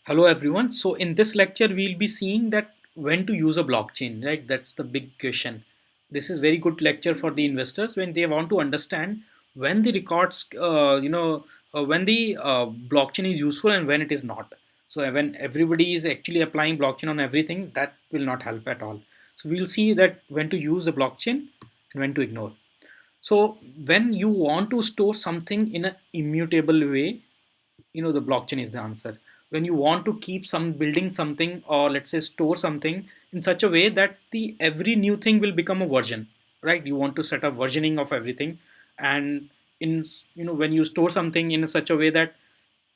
Hello everyone. So in this lecture we'll be seeing that when to use a blockchain, right? That's the big question. This is very good lecture for the investors when they want to understand when the records, when the blockchain is useful and when it is not. So when everybody is actually applying blockchain on everything, that will not help at all. So we'll see that when to use the blockchain and when to ignore. So when you want to store something in an immutable way, the blockchain is the answer. When you want to keep some building something, or let's say store something in such a way that the every new thing will become a version, right? You want to set up versioning of everything. And in when you store something in such a way that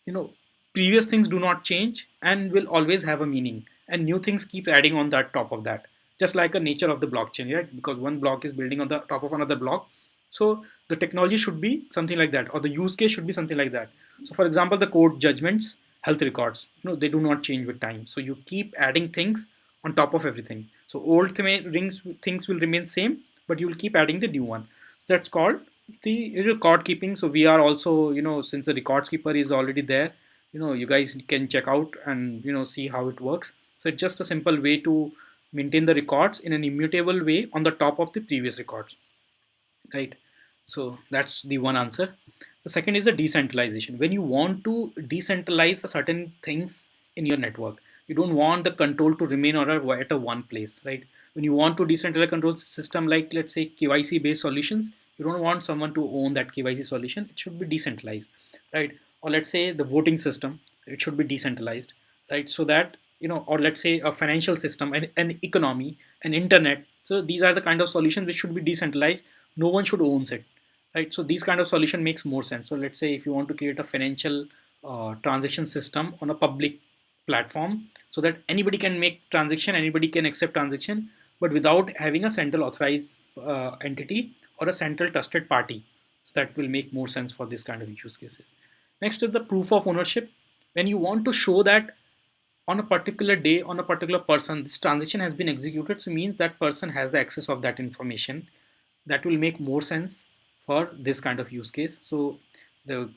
you know previous things do not change and will always have a meaning, and new things keep adding on that top of that, just like a nature of the blockchain, right? Because one block is building on the top of another block. So the technology should be something like that, or the use case should be something like that. So for example, the court judgments, health records, they do not change with time, so you keep adding things on top of everything. So old things will remain same, but you will keep adding the new one. So that's called the record keeping. So we are also, since the records keeper is already there, you guys can check out and see how it works. So it's just a simple way to maintain the records in an immutable way on the top of the previous records, right? So that's the one answer. The second is the decentralization. When you want to decentralize a certain things in your network, you don't want the control to remain at a one place, right? When you want to decentralize control system, like let's say KYC based solutions, you don't want someone to own that KYC solution. It should be decentralized, right? Or let's say the voting system, it should be decentralized, right? So that or let's say a financial system, an economy, an internet. So these are the kind of solutions which should be decentralized. No one should owns it, right? So these kind of solution makes more sense. So let's say if you want to create a financial transaction system on a public platform, so that anybody can make transaction, anybody can accept transaction, but without having a central authorized entity or a central trusted party. So that will make more sense for this kind of use cases. Next is the proof of ownership. When you want to show that on a particular day, on a particular person, this transaction has been executed, so means that person has the access of that information. That will make more sense for this kind of use case. So the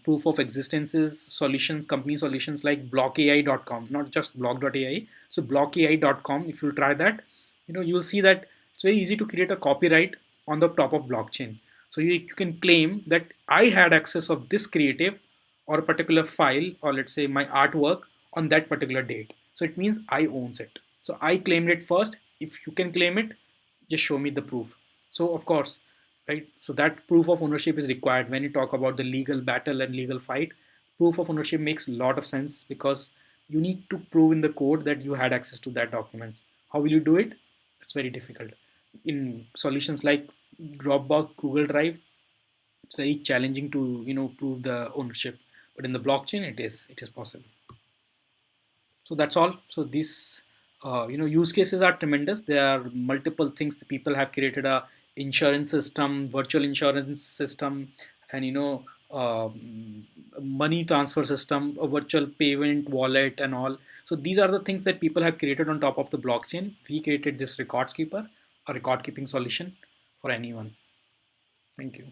proof of existences solutions, company solutions like blockai.com, not just block.ai. So blockai.com, if you try that, you'll see that it's very easy to create a copyright on the top of blockchain. So you can claim that I had access of this creative or a particular file, or let's say my artwork, on that particular date. So it means I owns it. So I claimed it first. If you can claim it, just show me the proof. So of course, right? So that proof of ownership is required when you talk about the legal battle and legal fight. Proof of ownership makes a lot of sense because you need to prove in the code that you had access to that document. How will you do it? It's very difficult. In solutions like Dropbox, Google Drive, it's very challenging to prove the ownership. But in the blockchain, it is possible. So that's all. So these use cases are tremendous. There are multiple things that people have created: a insurance system, virtual insurance system, and money transfer system, a virtual payment wallet, and all. So these are the things that people have created on top of the blockchain. We created this records keeper, a record keeping solution for anyone. Thank you.